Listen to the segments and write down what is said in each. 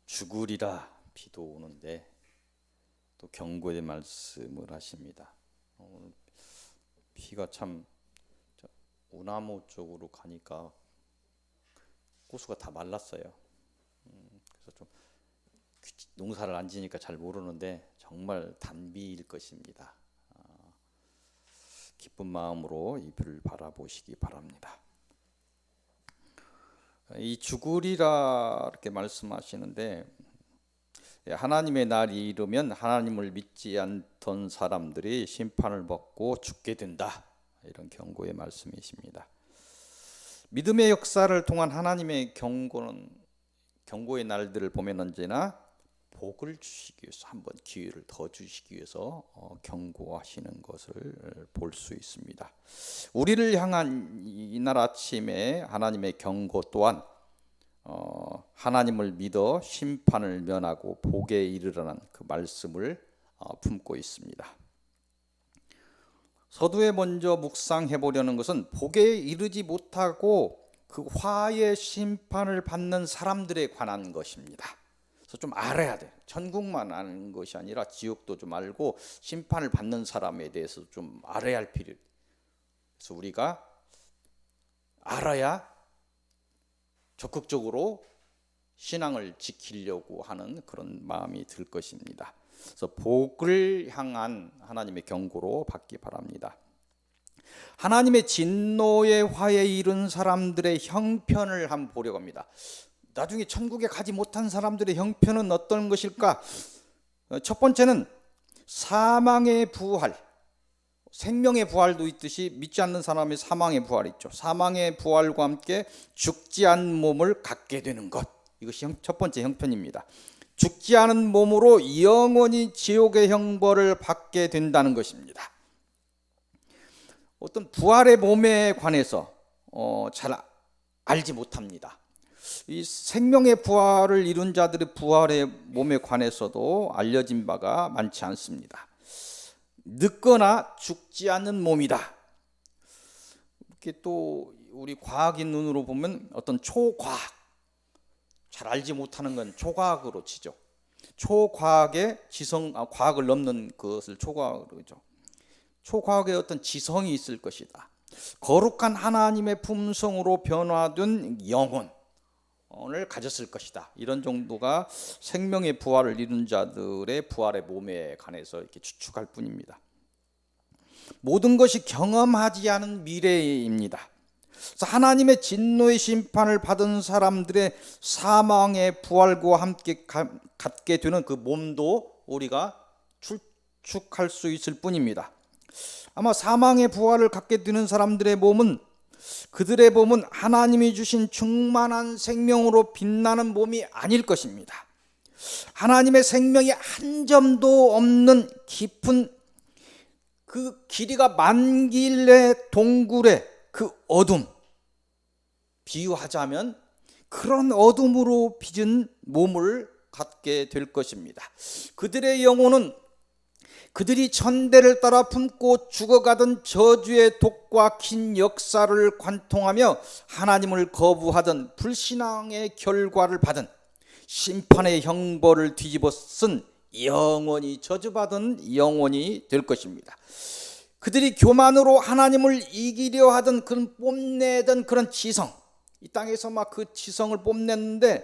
죽으리라 비도 오는데 또 경고의 말씀을 하십니다. 오늘 비가 참 우나무 쪽으로 가니까 호수가 다 말랐어요. 그래서 좀 농사를 안 지니까 잘 모르는데 정말 단비일 것입니다. 기쁜 마음으로 이 비를 바라보시기 바랍니다. 이 죽으리라 이렇게 말씀하시는데, 하나님의 날이 이르면 하나님을 믿지 않던 사람들이 심판을 받고 죽게 된다, 이런 경고의 말씀이십니다. 믿음의 역사를 통한 하나님의 경고의 날들을 보면 언제나 복을 주시기 위해서, 한번 기회를 더 주시기 위해서 경고하시는 것을 볼 수 있습니다. 우리를 향한 이날 아침에 하나님의 경고 또한 하나님을 믿어 심판을 면하고 복에 이르라는 그 말씀을 품고 있습니다. 서두에 먼저 묵상해 보려는 것은 복에 이르지 못하고 그 화의 심판을 받는 사람들에 관한 것입니다. 그래서 좀 알아야 돼. 천국만 아는 것이 아니라 지옥도 좀 알고 심판을 받는 사람에 대해서 좀 알아야 할 필요. 그래서 우리가 알아야 적극적으로 신앙을 지키려고 하는 그런 마음이 들 것입니다. 그래서 복을 향한 하나님의 경고로 받기 바랍니다. 하나님의 진노의 화에 이른 사람들의 형편을 한번 보려고 합니다. 나중에 천국에 가지 못한 사람들의 형편은 어떤 것일까? 첫 번째는 사망의 부활, 생명의 부활도 있듯이 믿지 않는 사람의 사망의 부활이 있죠. 사망의 부활과 함께 죽지 않은 몸을 갖게 되는 것, 이것이 첫 번째 형편입니다. 죽지 않은 몸으로 영원히 지옥의 형벌을 받게 된다는 것입니다. 어떤 부활의 몸에 관해서 잘 알지 못합니다. 이 생명의 부활을 이룬 자들의 부활의 몸에 관해서도 알려진 바가 많지 않습니다. 늙거나 죽지 않는 몸이다. 이렇게 또 우리 과학인 눈으로 보면 어떤 초과학, 잘 알지 못하는 건 초과학으로 치죠. 초과학의 과학을 넘는 것을 초과학으로 그러죠. 초과학의 어떤 지성이 있을 것이다. 거룩한 하나님의 품성으로 변화된 영혼을 가졌을 것이다. 이런 정도가 생명의 부활을 이룬 자들의 부활의 몸에 관해서 이렇게 추측할 뿐입니다. 모든 것이 경험하지 않은 미래입니다. 그래서 하나님의 진노의 심판을 받은 사람들의 사망의 부활과 함께 갖게 되는 그 몸도 우리가 추측할 수 있을 뿐입니다. 아마 사망의 부활을 갖게 되는 사람들의 몸은, 그들의 몸은 하나님이 주신 충만한 생명으로 빛나는 몸이 아닐 것입니다. 하나님의 생명이 한 점도 없는 깊은 그 길이가 만길의 동굴의 그 어둠, 비유하자면 그런 어둠으로 빚은 몸을 갖게 될 것입니다. 그들의 영혼은 그들이 천대를 따라 품고 죽어가던 저주의 독과 긴 역사를 관통하며 하나님을 거부하던 불신앙의 결과를 받은 심판의 형벌을 뒤집어 쓴 영원히 저주받은 영혼이 될 것입니다. 그들이 교만으로 하나님을 이기려 하던 그런 뽐내던 그런 지성, 이 땅에서 막 그 지성을 뽐냈는데,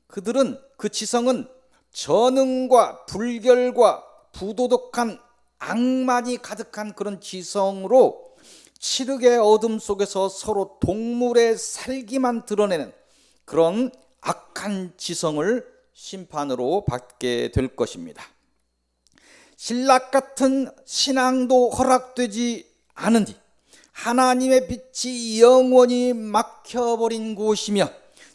그들은 그 지성은 전능과 불결과 부도덕한 악만이 가득한 그런 지성으로 칠흑의 어둠 속에서 서로 동물의 살기만 드러내는 그런 악한 지성을 심판으로 받게 될 것입니다. 신락 같은 신앙도 허락되지 않은 뒤 하나님의 빛이 영원히 막혀버린 곳이며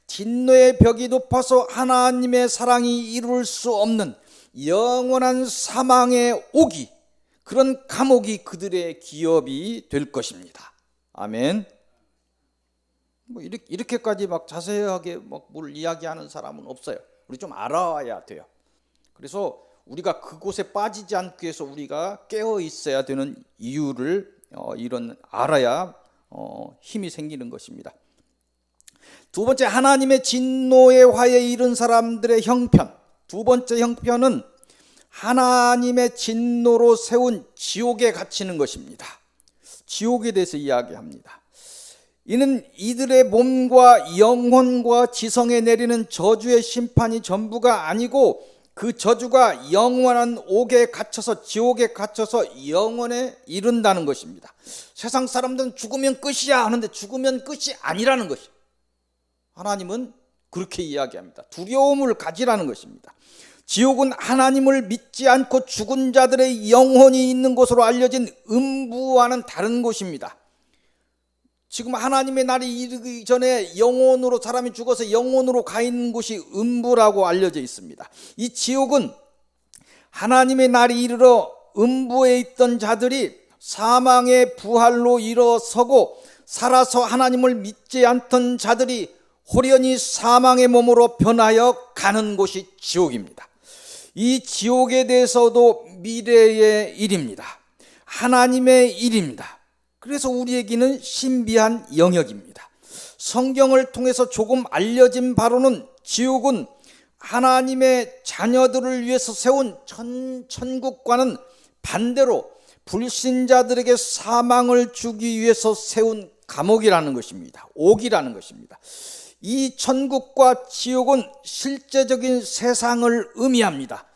진노의 벽이 높아서 하나님의 사랑이 이룰 수 없는 영원한 사망의 오기, 그런 감옥이 그들의 기업이 될 것입니다. 아멘. 이렇게까지 막 자세하게 뭘 이야기하는 사람은 없어요. 우리 좀 알아야 돼요. 그래서 우리가 그곳에 빠지지 않기 위해서 우리가 깨어 있어야 되는 이유를 알아야 힘이 생기는 것입니다. 두 번째, 하나님의 진노의 화에 이른 사람들의 형편. 두 번째 형편은 하나님의 진노로 세운 지옥에 갇히는 것입니다. 지옥에 대해서 이야기합니다. 이는 이들의 몸과 영혼과 지성에 내리는 저주의 심판이 전부가 아니고 그 저주가 영원한 옥에 갇혀서, 지옥에 갇혀서 영원에 이른다는 것입니다. 세상 사람들은 죽으면 끝이야 하는데 죽으면 끝이 아니라는 것이, 하나님은 그렇게 이야기합니다. 두려움을 가지라는 것입니다. 지옥은 하나님을 믿지 않고 죽은 자들의 영혼이 있는 곳으로 알려진 음부와는 다른 곳입니다. 지금 하나님의 날이 이르기 전에 영혼으로, 사람이 죽어서 영혼으로 가 있는 곳이 음부라고 알려져 있습니다. 이 지옥은 하나님의 날이 이르러 음부에 있던 자들이 사망의 부활로 일어서고 살아서 하나님을 믿지 않던 자들이 호련히 사망의 몸으로 변하여 가는 곳이 지옥입니다. 이 지옥에 대해서도 미래의 일입니다. 하나님의 일입니다. 그래서 우리에게는 신비한 영역입니다. 성경을 통해서 조금 알려진 바로는 지옥은 하나님의 자녀들을 위해서 세운 천국과는 반대로 불신자들에게 사망을 주기 위해서 세운 감옥이라는 것입니다. 옥이라는 것입니다. 이 천국과 지옥은 실제적인 세상을 의미합니다.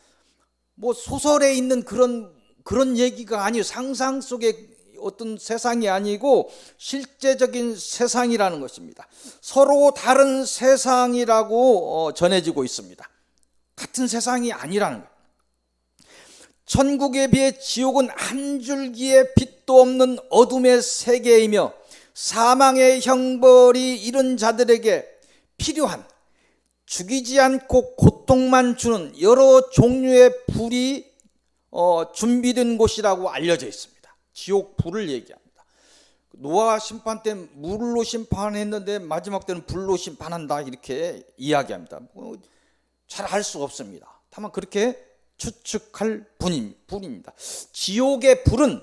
뭐 소설에 있는 그런 얘기가 아니에요. 상상 속의 어떤 세상이 아니고 실제적인 세상이라는 것입니다. 서로 다른 세상이라고 전해지고 있습니다. 같은 세상이 아니라는 거예요. 천국에 비해 지옥은 한 줄기의 빛도 없는 어둠의 세계이며 사망의 형벌이 이른 자들에게 필요한, 죽이지 않고 고통만 주는 여러 종류의 불이 준비된 곳이라고 알려져 있습니다. 지옥 불을 얘기합니다. 노아 심판 때 물로 심판했는데 마지막 때는 불로 심판한다, 이렇게 이야기합니다. 잘 알 수가 없습니다. 다만 그렇게 추측할 분입니다. 지옥의 불은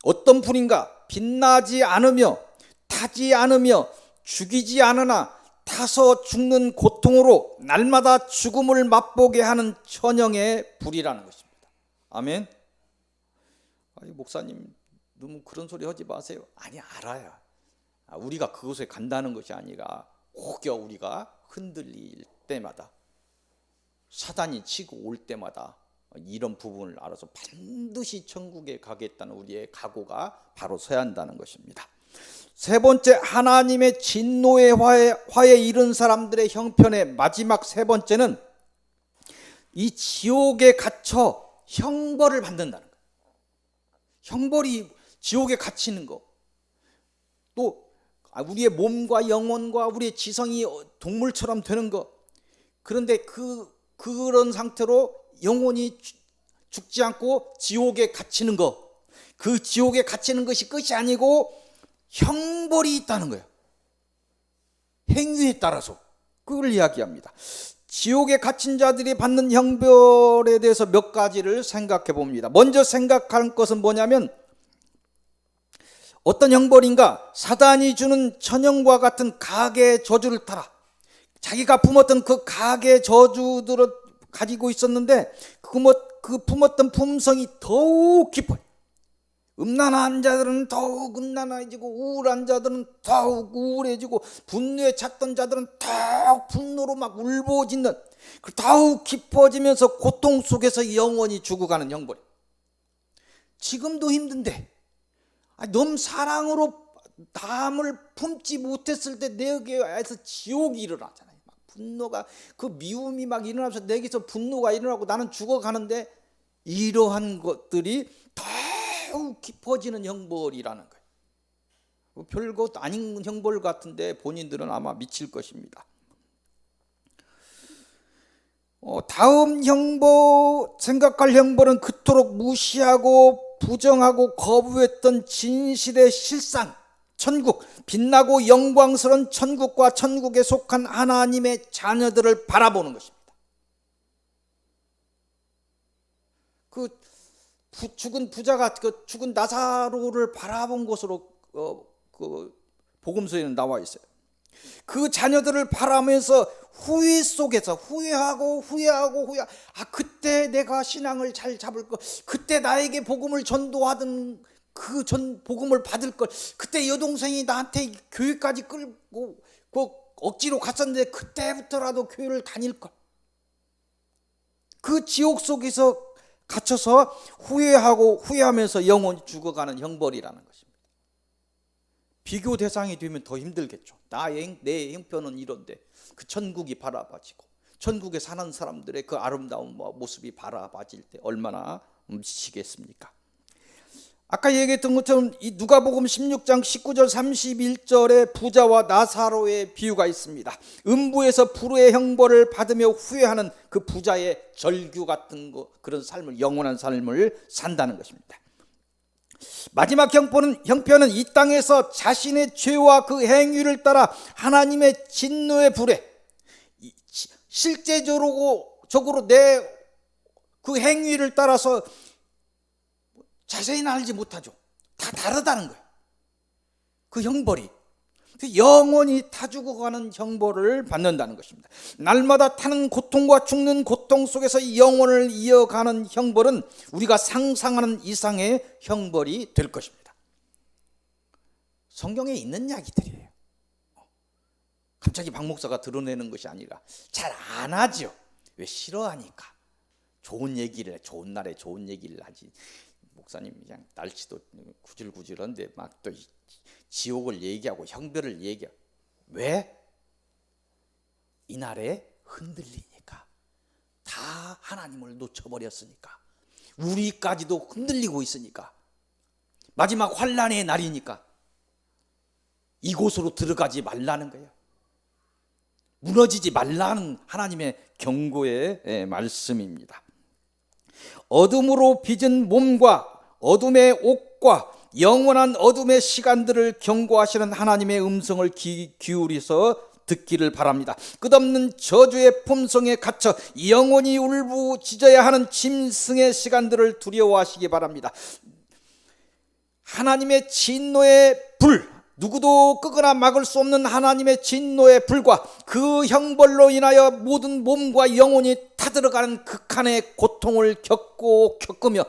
어떤 불인가? 빛나지 않으며 타지 않으며 죽이지 않으나 타서 죽는 고통으로 날마다 죽음을 맛보게 하는 천영의 불이라는 것입니다. 아멘. 아니, 목사님 너무 그런 소리 하지 마세요. 아니, 알아요. 우리가 그곳에 간다는 것이 아니라 혹여 우리가 흔들릴 때마다, 사단이 치고 올 때마다 이런 부분을 알아서 반드시 천국에 가겠다는 우리의 각오가 바로 서야 한다는 것입니다. 세 번째, 하나님의 진노의 화에 이른 사람들의 형편의 마지막 세 번째는 이 지옥에 갇혀 형벌을 받는다는 거예요. 형벌이 지옥에 갇히는 거, 또 우리의 몸과 영혼과 우리의 지성이 동물처럼 되는 거, 그런데 그런 상태로 영혼이 죽지 않고 지옥에 갇히는 거, 그 지옥에 갇히는 것이 끝이 아니고 형벌이 있다는 거예요. 행위에 따라서 그걸 이야기합니다. 지옥에 갇힌 자들이 받는 형벌에 대해서 몇 가지를 생각해 봅니다. 먼저 생각할 것은 뭐냐면, 어떤 형벌인가? 사단이 주는 천형과 같은 가계의 저주를 따라 자기가 품었던 그 가계의 저주들을 가지고 있었는데 그 품었던 품성이 더욱 깊어요. 음란한 자들은 더욱 음란해지고, 우울한 자들은 더욱 우울해지고, 분노에 찼던 자들은 더욱 분노로 막 울부짖는, 더욱 깊어지면서 고통 속에서 영원히 죽어가는 형벌. 지금도 힘든데 너무 사랑으로 담을 품지 못했을 때 내게서 지옥이 일어나잖아요. 막 분노가, 그 미움이 막 일어나면서 내게서 분노가 일어나고 나는 죽어가는데, 이러한 것들이 더욱 깊어지는 형벌이라는 거예요. 별것 아닌 형벌 같은데 본인들은 아마 미칠 것입니다. 다음 생각할 형벌은 그토록 무시하고 부정하고 거부했던 진실의 실상, 천국, 빛나고 영광스러운 천국과 천국에 속한 하나님의 자녀들을 바라보는 것입니다. 그 죽은 부자가 죽은 나사로를 바라본 것으로 그 복음서에는 나와 있어요. 그 자녀들을 바라면서 후회 속에서 후회하고 그때 내가 신앙을 잘 잡을 걸, 그때 나에게 복음을 전도하던 그 복음을 받을 걸, 그때 여동생이 나한테 교회까지 끌고 억지로 갔었는데 그때부터라도 교회를 다닐 걸. 그 지옥 속에서 갇혀서 후회하면서 영원히 죽어가는 형벌이라는 것입니다. 비교 대상이 되면 더 힘들겠죠. 내 형편은 이런데 그 천국이 바라봐지고 천국에 사는 사람들의 그 아름다운 모습이 바라봐질 때 얼마나 미치겠습니까? 아까 얘기했던 것처럼 이 누가복음 16장 19절 31절에 부자와 나사로의 비유가 있습니다. 음부에서 불의 형벌을 받으며 후회하는 그 부자의 절규 같은 그런 삶을, 영원한 삶을 산다는 것입니다. 마지막 형편은 이 땅에서 자신의 죄와 그 행위를 따라 하나님의 진노의 불에, 실제적으로 내 그 행위를 따라서 자세히는 알지 못하죠. 다 다르다는 거예요. 그 형벌이 영원히 타 죽어가는 형벌을 받는다는 것입니다. 날마다 타는 고통과 죽는 고통 속에서 영원을 이어가는 형벌은 우리가 상상하는 이상의 형벌이 될 것입니다. 성경에 있는 이야기들이에요. 갑자기 박 목사가 드러내는 것이 아니라 잘 안 하죠. 왜? 싫어하니까. 좋은 날에 좋은 얘기를 하지. 목사님 그냥 날씨도 구질구질한데 막 또 지옥을 얘기하고 형벌을 얘기하고. 왜? 이날에 흔들리니까. 다 하나님을 놓쳐버렸으니까. 우리까지도 흔들리고 있으니까. 마지막 환난의 날이니까 이곳으로 들어가지 말라는 거예요. 무너지지 말라는 하나님의 경고의 말씀입니다. 어둠으로 빚은 몸과 어둠의 옷과 영원한 어둠의 시간들을 경고하시는 하나님의 음성을 기울여서 듣기를 바랍니다. 끝없는 저주의 품성에 갇혀 영원히 울부짖어야 하는 짐승의 시간들을 두려워하시기 바랍니다. 하나님의 진노의 불, 누구도 끄거나 막을 수 없는 하나님의 진노의 불과 그 형벌로 인하여 모든 몸과 영혼이 타들어가는 극한의 고통을 겪으며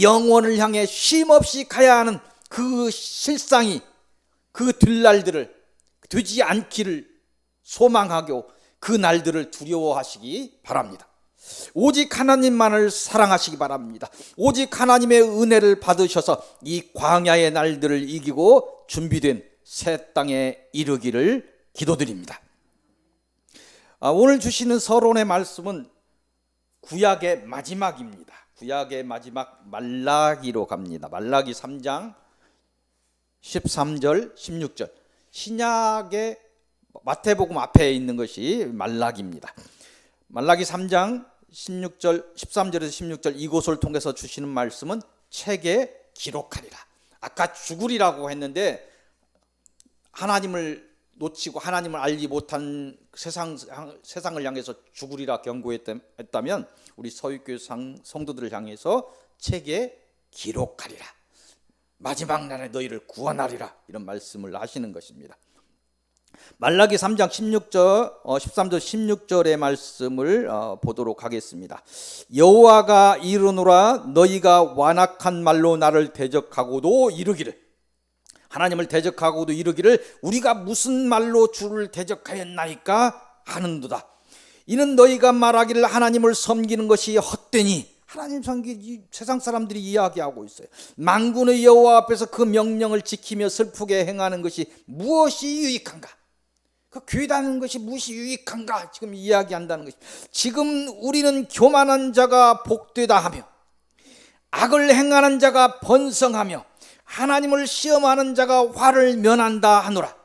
영원을 향해 쉼없이 가야 하는 그 실상이, 그 뒷날들을 되지 않기를 소망하고 그 날들을 두려워하시기 바랍니다. 오직 하나님만을 사랑하시기 바랍니다. 오직 하나님의 은혜를 받으셔서 이 광야의 날들을 이기고 준비된 새 땅에 이르기를 기도드립니다. 오늘 주시는 서론의 말씀은 구약의 마지막입니다. 구약의 마지막 말라기로 갑니다. 말라기 3장 13절 16절. 신약의 마태복음 앞에 있는 것이 말라기입니다. 말라기 3장 16절 13절에서 16절 이곳을 통해서 주시는 말씀은 책에 기록하리라. 아까 죽으리라고 했는데 하나님을 놓치고 하나님을 알지 못한 세상을 향해서 죽으리라 경고했다면 우리 서윗교회 성도들을 향해서 책에 기록하리라. 마지막 날에 너희를 구원하리라. 이런 말씀을 하시는 것입니다. 말라기 3장 13절 16절의 말씀을 보도록 하겠습니다. 여호와가 이르노라 너희가 완악한 말로 나를 대적하고도 이르기를, 하나님을 대적하고도 이르기를 우리가 무슨 말로 주를 대적하였나이까 하는도다. 이는 너희가 말하기를 하나님을 섬기는 것이 헛되니, 하나님 섬기 세상 사람들이 이야기하고 있어요. 만군의 여호와 앞에서 그 명령을 지키며 슬프게 행하는 것이 무엇이 유익한가? 그 교회 다니는 것이 무엇이 유익한가? 지금 이야기한다는 것입니다. 지금 우리는 교만한 자가 복되다 하며 악을 행하는 자가 번성하며 하나님을 시험하는 자가 화를 면한다 하노라.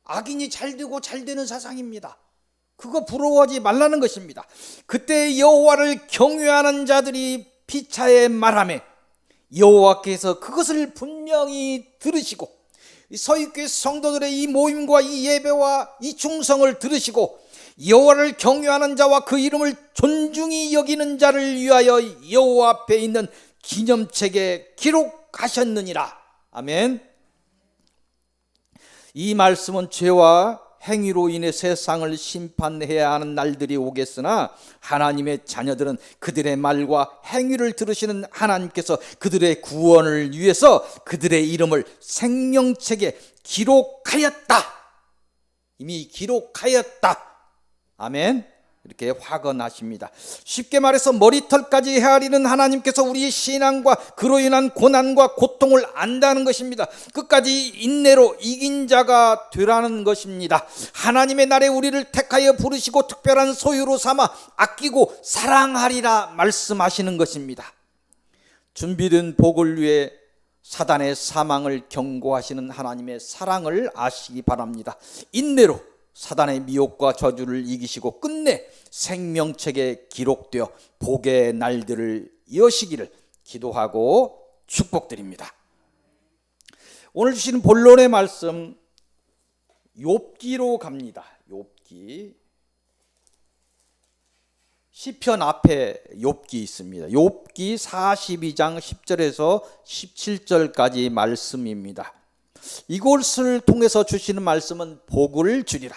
악인이 잘되고 잘되는 세상입니다. 그거 부러워하지 말라는 것입니다. 그때 여호와를 경외하는 자들이 피차에 말하며 여호와께서 그것을 분명히 들으시고 서윗교회 성도들의 이 모임과 이 예배와 이 충성을 들으시고 여호와를 경외하는 자와 그 이름을 존중히 여기는 자를 위하여 여호와 앞에 있는 기념책에 기록하셨느니라. 아멘. 이 말씀은 죄와 행위로 인해 세상을 심판해야 하는 날들이 오겠으나 하나님의 자녀들은 그들의 말과 행위를 들으시는 하나님께서 그들의 구원을 위해서 그들의 이름을 생명책에 기록하였다. 이미 기록하였다. 아멘. 이렇게 확언하십니다. 쉽게 말해서 머리털까지 헤아리는 하나님께서 우리의 신앙과 그로 인한 고난과 고통을 안다는 것입니다. 끝까지 인내로 이긴 자가 되라는 것입니다. 하나님의 날에 우리를 택하여 부르시고 특별한 소유로 삼아 아끼고 사랑하리라 말씀하시는 것입니다. 준비된 복을 위해 사단의 사망을 경고하시는 하나님의 사랑을 아시기 바랍니다. 인내로 사단의 미혹과 저주를 이기시고 끝내 생명책에 기록되어 복의 날들을 이어시기를 기도하고 축복드립니다. 오늘 주시는 본론의 말씀 욥기로 갑니다. 욥기. 시편 앞에 욥기 있습니다. 욥기 42장 10절에서 17절까지 말씀입니다. 이곳을 통해서 주시는 말씀은 복을 주리라.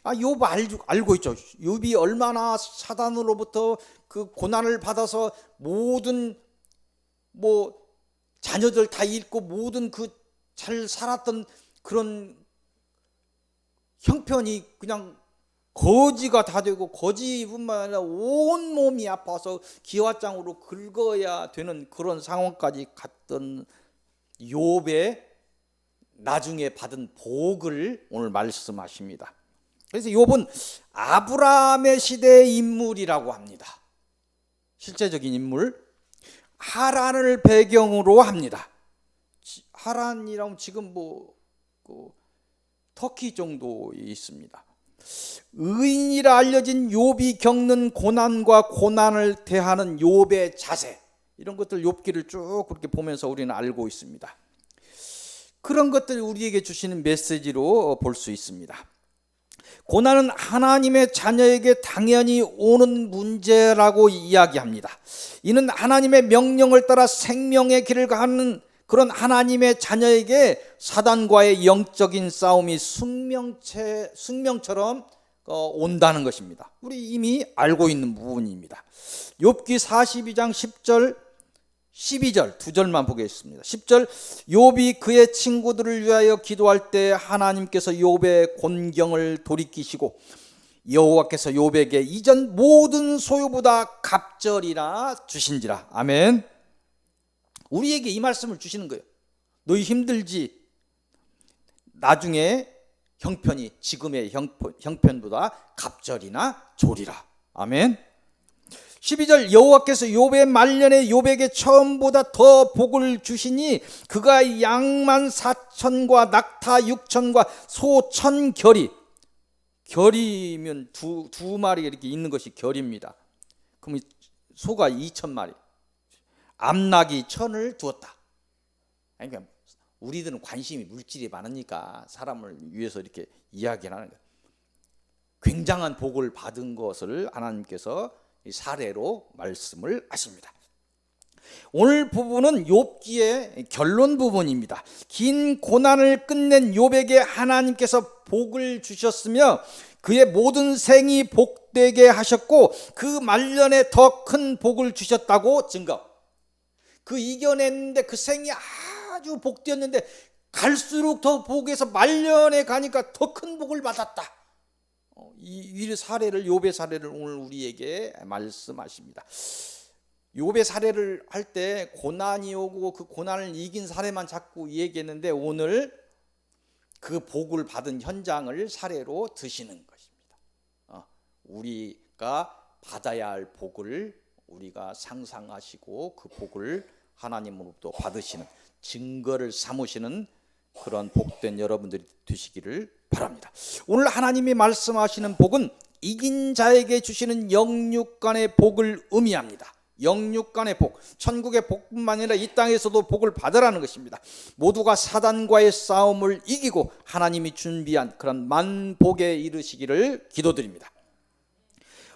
욥 알고 있죠. 욥이 얼마나 사단으로부터 그 고난을 받아서 모든 자녀들 다 잃고 모든 그 잘 살았던 그런 형편이 그냥 거지가 다 되고 거지뿐만 아니라 온 몸이 아파서 기와장으로 긁어야 되는 그런 상황까지 갔던 욥의 나중에 받은 복을 오늘 말씀하십니다. 그래서 욥은 아브라함의 시대의 인물이라고 합니다. 실제적인 인물, 하란을 배경으로 합니다. 하란이라면 지금 터키 정도에 있습니다. 의인이라 알려진 욥이 겪는 고난과 고난을 대하는 욥의 자세, 이런 것들 욥기를 쭉 그렇게 보면서 우리는 알고 있습니다. 그런 것들을 우리에게 주시는 메시지로 볼 수 있습니다. 고난은 하나님의 자녀에게 당연히 오는 문제라고 이야기합니다. 이는 하나님의 명령을 따라 생명의 길을 가는 그런 하나님의 자녀에게 사단과의 영적인 싸움이 숙명처럼 온다는 것입니다. 우리 이미 알고 있는 부분입니다. 욥기 42장 10절 12절 두 절만 보겠습니다. 10절, 욥이 그의 친구들을 위하여 기도할 때 하나님께서 욥의 곤경을 돌이키시고 여호와께서 욥에게 이전 모든 소유보다 갑절이나 주신지라. 아멘. 우리에게 이 말씀을 주시는 거예요. 너희 힘들지? 나중에 형편이 지금의 형편보다 갑절이나 조리라. 아멘. 12절, 여호와께서 욥의 말년에 욥에게 처음보다 더 복을 주시니 그가 양만 4천과 낙타 6천과 소 1,000결이, 결이면 두 마리 이렇게 있는 것이 결입니다. 그럼 소가 2,000마리, 암낙이 1,000을 두었다. 그러니까 우리들은 관심이 물질이 많으니까 사람을 위해서 이렇게 이야기를 하는 거예요. 굉장한 복을 받은 것을 하나님께서 사례로 말씀을 하십니다. 오늘 부분은 욥기의 결론 부분입니다. 긴 고난을 끝낸 욥에게 하나님께서 복을 주셨으며 그의 모든 생이 복되게 하셨고 그 말년에 더 큰 복을 주셨다고 증거. 그 이겨냈는데 그 생이 아주 복되었는데 갈수록 더 복에서 말년에 가니까 더 큰 복을 받았다. 이 사례를, 욥의 사례를 오늘 우리에게 말씀하십니다. 욥의 사례를 할 때 고난이 오고 그 고난을 이긴 사례만 자꾸 얘기했는데 오늘 그 복을 받은 현장을 사례로 드시는 것입니다. 우리가 받아야 할 복을 우리가 상상하시고 그 복을 하나님으로부터 받으시는 증거를 삼으시는 그런 복된 여러분들이 되시기를 바랍니다. 오늘 하나님이 말씀하시는 복은 이긴 자에게 주시는 영육간의 복을 의미합니다. 영육간의 복, 천국의 복뿐만 아니라 이 땅에서도 복을 받으라는 것입니다. 모두가 사단과의 싸움을 이기고 하나님이 준비한 그런 만복에 이르시기를 기도드립니다.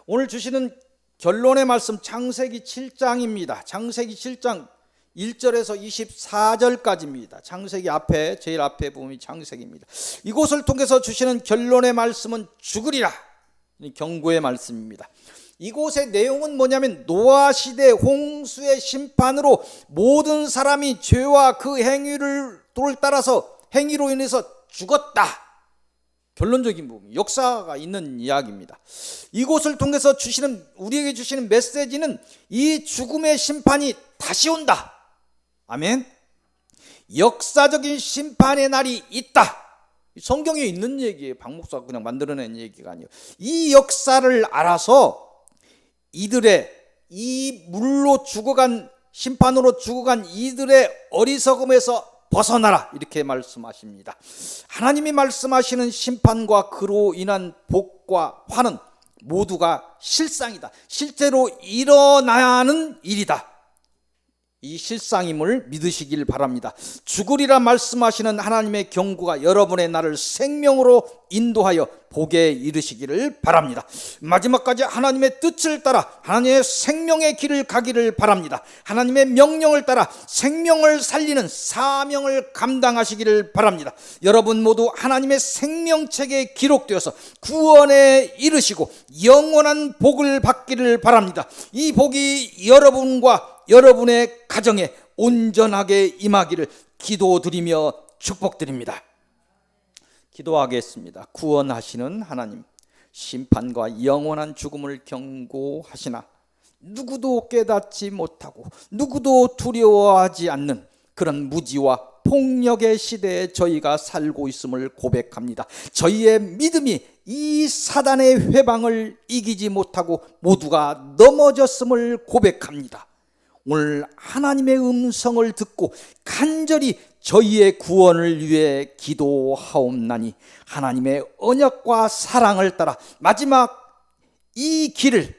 오늘 주시는 결론의 말씀 창세기 7장입니다. 창세기 7장 1절에서 24절까지입니다. 창세기 앞에, 제일 앞에 보면 창세기입니다. 이곳을 통해서 주시는 결론의 말씀은 죽으리라, 경고의 말씀입니다. 이곳의 내용은 뭐냐면 노아 시대 홍수의 심판으로 모든 사람이 죄와 그 행위를 따라서 행위로 인해서 죽었다. 결론적인 부분, 역사가 있는 이야기입니다. 이곳을 통해서 우리에게 주시는 메시지는 이 죽음의 심판이 다시 온다. 아멘. 역사적인 심판의 날이 있다. 성경에 있는 얘기예요. 박 목사가 그냥 만들어낸 얘기가 아니에요. 이 역사를 알아서 이들의 이 물로 죽어간, 심판으로 죽어간 이들의 어리석음에서 벗어나라, 이렇게 말씀하십니다. 하나님이 말씀하시는 심판과 그로 인한 복과 화는 모두가 실상이다. 실제로 일어나야 하는 일이다. 이 실상임을 믿으시길 바랍니다. 죽으리라 말씀하시는 하나님의 경고가 여러분의 날을 생명으로 인도하여 복에 이르시기를 바랍니다. 마지막까지 하나님의 뜻을 따라 하나님의 생명의 길을 가기를 바랍니다. 하나님의 명령을 따라 생명을 살리는 사명을 감당하시기를 바랍니다. 여러분 모두 하나님의 생명책에 기록되어서 구원에 이르시고 영원한 복을 받기를 바랍니다. 이 복이 여러분과 여러분의 가정에 온전하게 임하기를 기도드리며 축복드립니다. 기도하겠습니다. 구원하시는 하나님, 심판과 영원한 죽음을 경고하시나 누구도 깨닫지 못하고 누구도 두려워하지 않는 그런 무지와 폭력의 시대에 저희가 살고 있음을 고백합니다. 저희의 믿음이 이 사단의 회방을 이기지 못하고 모두가 넘어졌음을 고백합니다. 오늘 하나님의 음성을 듣고 간절히 저희의 구원을 위해 기도하옵나니 하나님의 언약과 사랑을 따라 마지막 이 길을,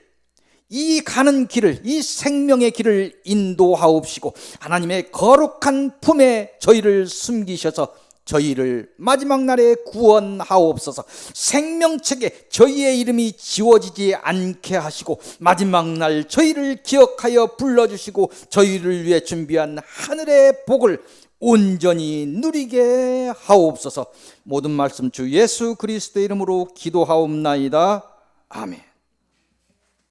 이 가는 길을, 이 생명의 길을 인도하옵시고 하나님의 거룩한 품에 저희를 숨기셔서 저희를 마지막 날에 구원하옵소서. 생명책에 저희의 이름이 지워지지 않게 하시고 마지막 날 저희를 기억하여 불러주시고 저희를 위해 준비한 하늘의 복을 온전히 누리게 하옵소서. 모든 말씀 주 예수 그리스도의 이름으로 기도하옵나이다. 아멘.